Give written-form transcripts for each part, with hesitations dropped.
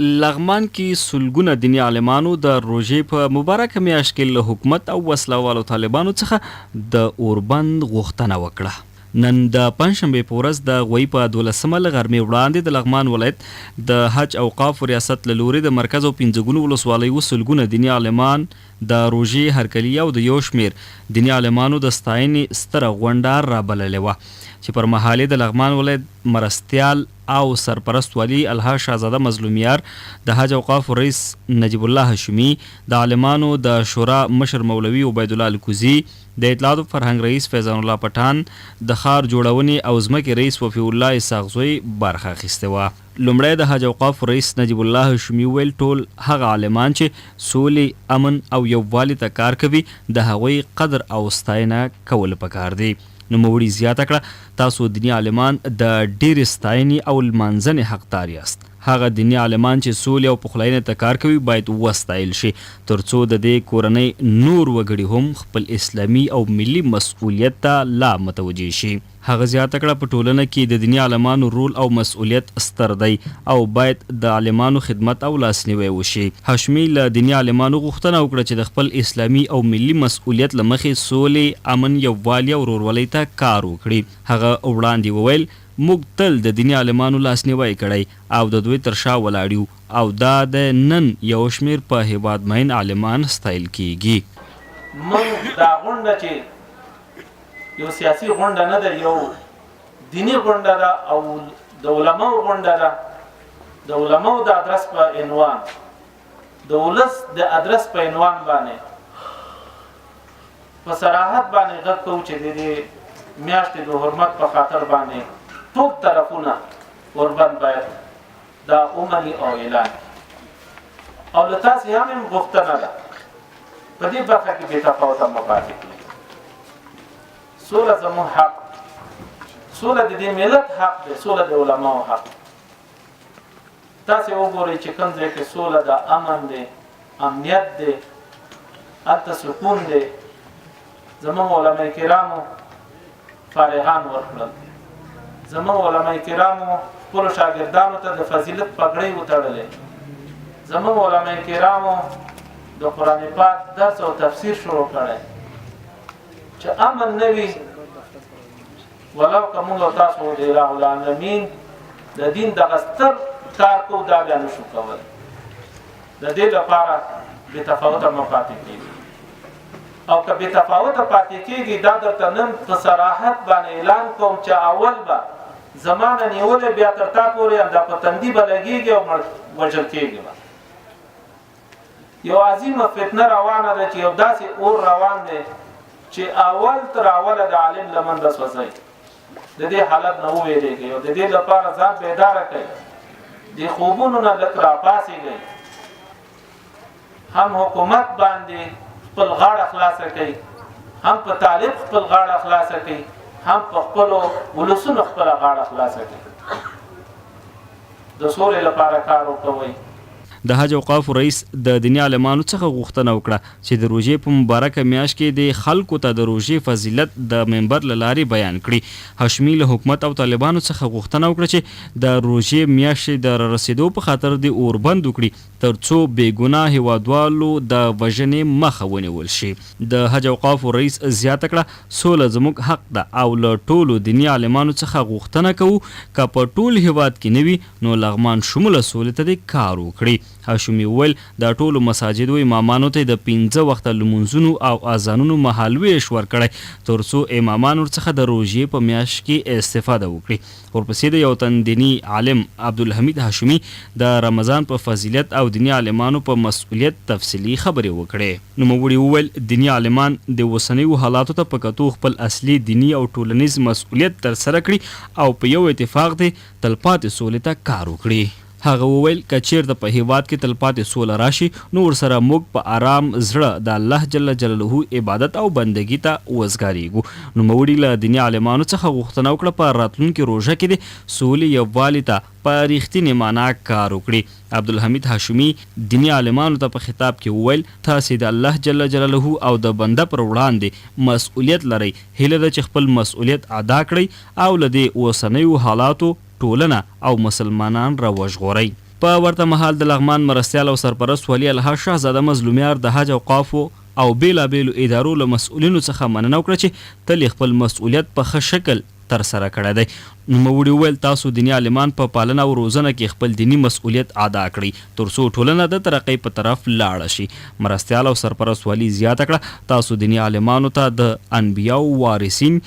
لغمان کې سلګونه دیني عالمانو د روژې په مبارکه میاشت کې له حکومت او وسله طالبانو څخه د اوربند غوښتنه وکړه. نن د پنځشنبې په ورځ د غوی په 12مه له غرمې وړاندې د لغمان ولایت د حج اوقاف ریاست له لوري د مرکز او 15 ولسوالیو سلګونه دیني عالمان د روژې هرکلي او د یو شمېر دیني عالمانو د ستاینې ستره غونډه رابللې وه چې پر مهال د لغمان ولایت مرستیال او سرپرست والی الها شاهزاده مظلومیار د حج اوقاف رئیس نجیب الله هاشمي د عالمانو د شورا مشر مولوي عبید الله الکوزي د اطلاعات او فرهنګ رئیس فیضان الله پټان د ښار جوړونې او ځمکې رئیس وفي الله اسحاقزوی برخه اخیستې وه. لومړی د حج اوقاف رئیس نجیب الله هاشمي ویل ټول هغه عالمان چې سولې امن او یووالي ته کار کوي د هغوی قدر او ستاینه کول پکار دی. نوموړي زیاته کړه تاسو دیني عالمان د ډېرې ستاینې او لمانځنې حقدار یاست. هغه دیني عالمان چې سولې او پخلاینې ته کار کوي باید وستایل شي تر څو د دې کورنۍ نور وګړي هم خپل اسلامي او ملي مسؤلیت ته لا متوجه شي. هغه زیاته کړه په ټولنه کې د دیني عالمانو رول او مسؤلیت ستر دی او باید د عالمانو خدمت او لاسنیوی وشي. هاشمي له دیني عالمانو غوښتنه وکړه چې د خپل اسلامي او ملي مسؤلیت له مخې سولې، امن، یووالي او ورورولۍ ته کار وکړي. هغه وړاندې وویل موږ تل د دیني عالمانو لاسنیوی کړی او د دوی تر شا ولاړ او دا د نن یو شمېر په هیواد مین عالمان ستایل کیږي. موږ دا غونډه چې یو سیاسي غونډه نه ده، یو دینی غونډه ده او د علماو غونډه ده. د علماو د ادرس په عنوان، د ولس د ادرس په عنوان باندې په صراحت باندې غږ کوو چې د دې میاشتې د حرمت په خاطر باندې ټول طرفونه اوربند باید دا ومني او اعلان او له تاسې هم غوښتنه ده په دې برخه کې بې تفاوته مه پاتې کړئ. سوله زموږ حق، سوله د دې ملت حق دی، سوله د علماو حق. تاسې وګورئ چې کوم ځای کې سوله ده، امن دی، امنیت دی، هلته سکون دی. زموږ علما کرامو فارغان ورکړل، زموږ علما کرامو خپلو شاګردانو ته د فضیلت پګړۍ وتړلې، زموږ علما کرامو د قرآن پاک درس او تفسیر شروع کړی. چې امن نه وي ولو که موږ او تاسو د اله العالمین د دین دغه ستر کار کوو دا بیا نشو کولی. د دې لپاره بې تفاوته مه پاتې کېږي او که بې تفاوته پاتې کېږي دا درته نن په صراحت باندې اعلان کوم چې اول به زمانه نیولې بیا تر تا پورې دا په تندي به لګېږي او وژل کېږي. یو عظیمه فتنه روانه ده چې یو داسې اور روان دی چې اول تر اوله د عالم لمن د سوځي. د دې حالت نه وویریږئ او د دې لپاره ځان بیداره کړئ، د خوبونو نه لږ راپاڅېږئ، هم حکومت باندې خپل غاړه خلاصه کړئ، هم په طالب خپل غاړه خلاصه کړئ، هم په خپلو ولسونو خپله غاړه خلاصه کړئ. د سولې لپاره کار وکوئ. د حج اوقاف رئیس د دیني عالمانو څخه غوښتنه وکړه چې د روژې په مبارکه میاشت کې د خلکو ته د روژې فضیلت د منبر له لارې بیان کړي. هاشمي له حکومت او طالبانو څخه غوښتنه وکړه چې د روژې میاشتې د رارسېدو په خاطر د اوربند وکړي تر څو بې ګناه هیوادوالو د وژنې مخه ونیول شي. د حج اوقاف رئیس زیاته کړه سوله زموږ حق ده او له ټولو دیني عالمانو څخه غوښتنه کوو که په ټول هیواد کې نه وي نو لغمان شموله سولې ته دې کار وکړي. هاشمي وویل د ټولو مساجدو امامانو ته د 15 وخته لمونځونو او اذانونو مهالویش ورکړی تر څو امامان ورڅخه د روژې په میاشت کې استفاده وکړي. ورپسې د یو تن دیني عالم عبدالحمید هاشمي د رمضان په فضیلت او دیني عالمانو په مسؤلیت تفصیلي خبرې وکړې. نوموړي وویل دیني عالمان د اوسنیو حالاتو ته په کتو خپل اصلي دیني او ټولنیز مسؤلیت ترسره کړي او په یو اتفاق دی تلپاتې سولې ته کار وکړي. هغه وویل که چیرته په هیواد کې تلپاتې سوله راشي نو ورسره موږ په آرام زړه د الله جل جلاله عبادت او بندګي ته وزګارېږو. نوموړي له دیني عالمانو څخه غوښتنه وکړه په راتلونکي روژه کې د سولې یووالي ته په رښتینې معنا کار وکړي. عبدالحمید هاشمي دیني عالمانو ته په خطاب کې وویل تاسې د الله جل جلاله او د بنده پر وړاندې مسؤلیت لرئ. هیله ده چې خپل مسؤلیت ادا کړئ او له دې اوسنیو حالاتو ټولنه او مسلمانان را وژغورئ. په ورته مهال د لغمان مرستیال او سرپرست ولی الله شهزاده مظلومیار د حج اوقافو او بیلابیلو ادارو له مسؤلینو څخه مننه وکړه چې تل خپل مسؤلیت په ښه شکل ترسره کړی دی. نوموړي وویل تاسو دیني عالمان په پالنه او روزنه کې خپل دیني مسؤلیت ادا کړئ تر څو ټولنه د ترقۍ په طرف لاړه شي. مرستیال او سرپرست ولی زیاته کړه تاسو دیني عالمانو ته د انبیاو وارثین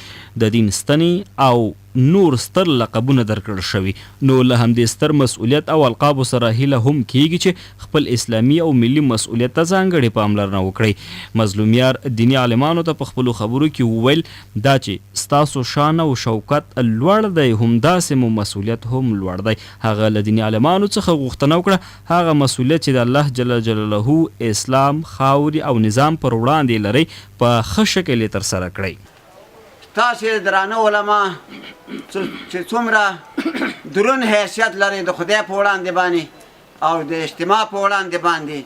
د دین ستنې او نور ستر لقبونه درکړل شوي نو له همدې ستر مسؤلیت او القابو سره هیله هم کیږي چې خپل اسلامي او ملي مسؤلیت ته ځانګړې پاملرنه وکړئ. مظلومیار دیني عالمانو ته په خپلو خبرو کې وویل دا چې ستاسو شان او شوکت لوړ دی همداسې مو مسؤلیت هم لوړ دی. هغه له دیني عالمانو څخه غوښتنه وکړه هغه مسؤلیت چې د الله جل جلاله اسلام خاورې او نظام پر وړاندې لرئ په ښه شکل یې ترسره کړئ. تاسې درانه علما چې څومره درون حیثیت لري د خدای په وړاندې باندې او د اجتماع په وړاندې باندې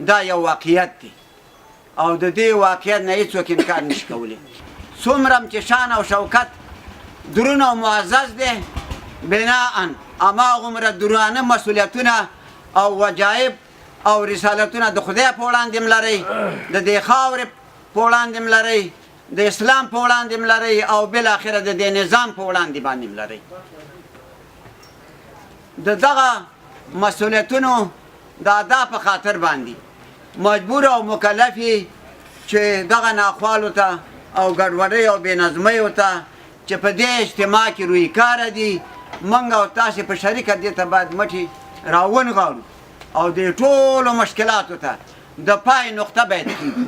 دا یو واقعیت دی او د دې واقعیت نه هېڅوک انکار نشي کولی. څومره چې شان او شوکت درون او معزز دی بناءً هماغومره درانه مسؤلیتونه او وجایب او رسالتونه د خدای په وړاندې م لرئ د دې خاورې په وړاندې م لرئ د اسلام په وړاندې م لرئ او بالاخره د دې نظام په وړاندې باندې م لرئ. د دغه مسؤلیتونو د ادا په خاطر باندې مجبور او مکلف یې چې دغه ناخوالو ته او ګډوډۍ او بېنظمیو ته چې په دې اجتماع کې روی کاره دي موږ او تاسې په شریکه دې ته باید مټې راونغاړو او دې ټولو مشکلاتو ته د پای نقطه باید کېږي.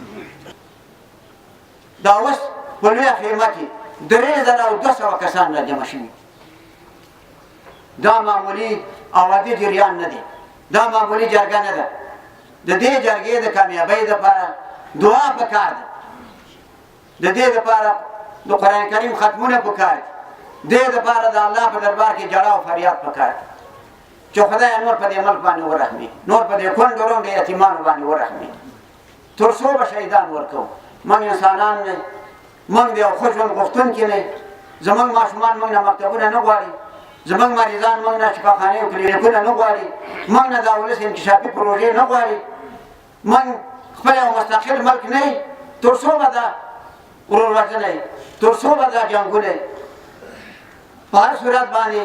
دا اوس په لویه خیمه کې 3200 کسان را جمع شوي. دا معمولي او عادي جریان نه دی دا معمولي جرګه نه ده. د دې جرګې د کامیابۍ دپاره دعا پکار ده د دې دپاره د قرآن کریم ختمونه پکار دي دې دپاره د الله په دربار کې جړه او فریاد پکار دي چې خدای نور په دې ملک باندې ورحمي نور په دې کونډو رونډو یتیمانو باندې ورحمي تر څو به شهیدان ورکوو. موږ انسانان نه موږ د یو ښه ژوند غوښتونکي نه زموږ ماشومان موږ نه مکتبونه نه غواړي زموږ مریضان موږ نه شفاخانې او کلینیکونه نه غواړي موږ نه د ولس انکشافي پروژې نه غواړي موږ خپل یو مستقل ملک نه یي تر څو به دا وروروژنه یي تر څو به دا جنګونه یي. په هر صورت باندې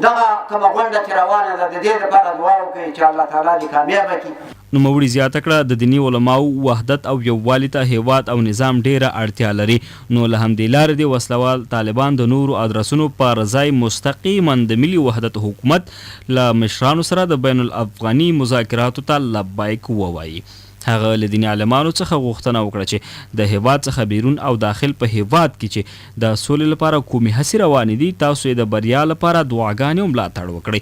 دغه کومه غونډه چې روانه ده د دې دپاره دعا وکړئ چې الله تعالی دې کامیابه کړي. نوموړي زیاته کړه د دیني علماو وحدت او یووالي ته هیواد او نظام ډیره اړتیا لري نو له همدې لارې د وسلوال طالبان د نورو ادرسونو پر ځای مستقیما د ملي وحدت حکومت له مشرانو سره د بین الافغاني مذاکراتو ته لبیک ووایي. هغه له دیني عالمانو څخه غوښتنه وکړه چې د هیواد څخه بیرون او داخل په هیواد کې چې د سولې لپاره کومې هڅې روانې دي تاسو یې د بریا لپاره دعاګانې او ملاتړ وکړئ.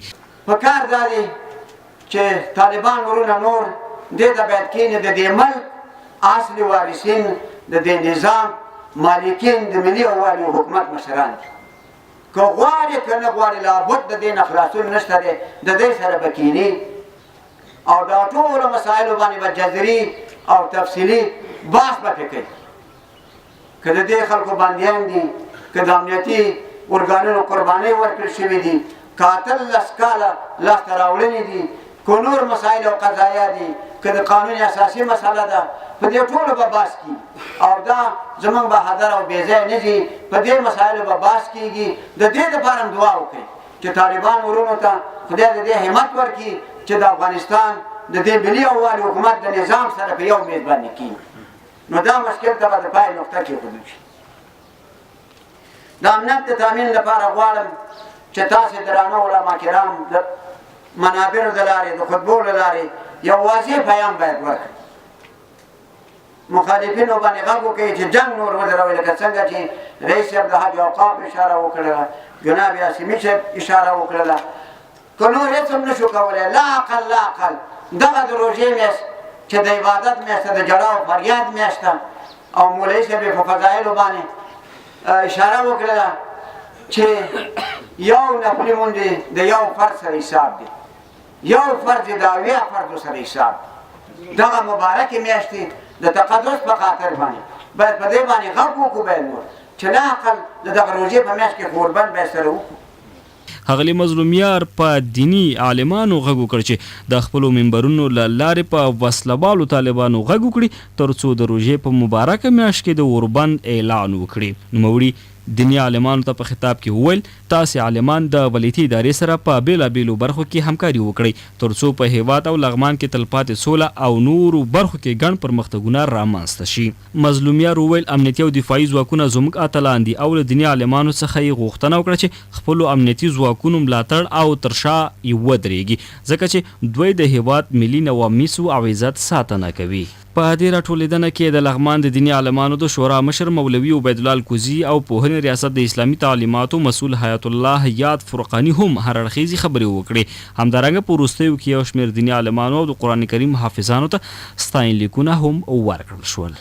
پکار دا دی چې طالبان ورونه نور دې ته باید کښېني د دې ملک اصلي وارثین د دې نظام مالکین د ملي یووالي او حکومت مشران دي. که غواړي که نه غواړي لابد د دې نه خلاصون نشته دی د دې سره به کښېني او دا ټولو مسایلو باندې به جذري او تفصیلي بحث به پرې کوي. که د دې خلکو بندیان دي که د امنیتي ارګانونو قربانۍ ورکړل شوي دي که 18 کاله لاسته راوړنې دي که نور مسایل او قضایا دي که د قانون اساسي مسله ده په دې ټولو به بحث کېږي او دا زموږ به هدر او بېځایه نه دي په دې مسایلو به بحث کېږي. د دې دپاره هم دعا وکړئ چې طالبان ورونو ته خدای د دې همت ورکړي چې د افغانستان د دې ملي یووالي حکومت د نظام سره په یو میز باندې کېږي نو دا مشکل ته به د پای نقطه کېښودل شي. د امنیت د تامین لپاره غواړم چې تاسې درانه علما کرام د منابرو د لارې د خطبو له لارې یو واضح پیام باید ورکړي. مخالفینو باندې غږ وکړي چې جنګ نور ودروي لکه څنګه چې رئیس صاحب د حج اوقاف اشاره وکړله جناب یاسمي صاحب اشاره وکړله که نور هېڅ هم نشو کولی لا اقل دغه د روژې میاشت چې د عبادت میاشت د جړا او فریاد میاشت او مولوي صاحب یې په فضایلو باندې اشاره وکړله چې یو نفلي مونډې د یو فرد سره حساب دی یو فرد د اویا فردو سره حساب دغه مبارکې میاشتې د تقدس په خاطر باندې باید په دې باندې غږ وکړو باید نور چې لا اقل د دغه روژې په میاشت کې قربان باید سره وکړو. ښاغلي مظلومیار په دینی عالمانو غږ وکړ چې د خپلو منبرونو له لارې په وسلوالو طالبانو غږ وکړي تر څو د روژې په مبارکه میاشت کې د اوربند اعلان وکړي. نوموړي دینی عالمانو ته په خطاب کې وویل تاسې عالمان د ولایتي ادارې سره په بیلابیلو برخو کې همکاري وکړئ تر څو په هیواد او لغمان کې تلپاتې سوله او نورو برخو کې ګڼ پرمختګونه رامنځته شي. مظلومیار وویل امنیتي او دفاعي ځواکونه زموږ اتلان دي او له دیني عالمانو څخه یې غوښتنه وکړه چې خپلو امنیتي ځواکونو ملاتړ او تر شا یې ودرېږي ځکه چې دوی د هیواد ملي نومیسو او عزت ساتنه کوي. په دې راټولېدنه کې د لغمان د دیني عالمانو د شورا مشر مولوي عبیدالله الکوزي او پوهنې ریاست د اسلامي تعلیماتو مسؤل حیات الله یاد فرقاني هم هر اړخیزې خبرې وکړې. همدارنګه په وروستیو کې یو شمېر دیني عالمانو او د قرآن کریم حافظانو ته ستاینلیکونه هم ورکړل شول.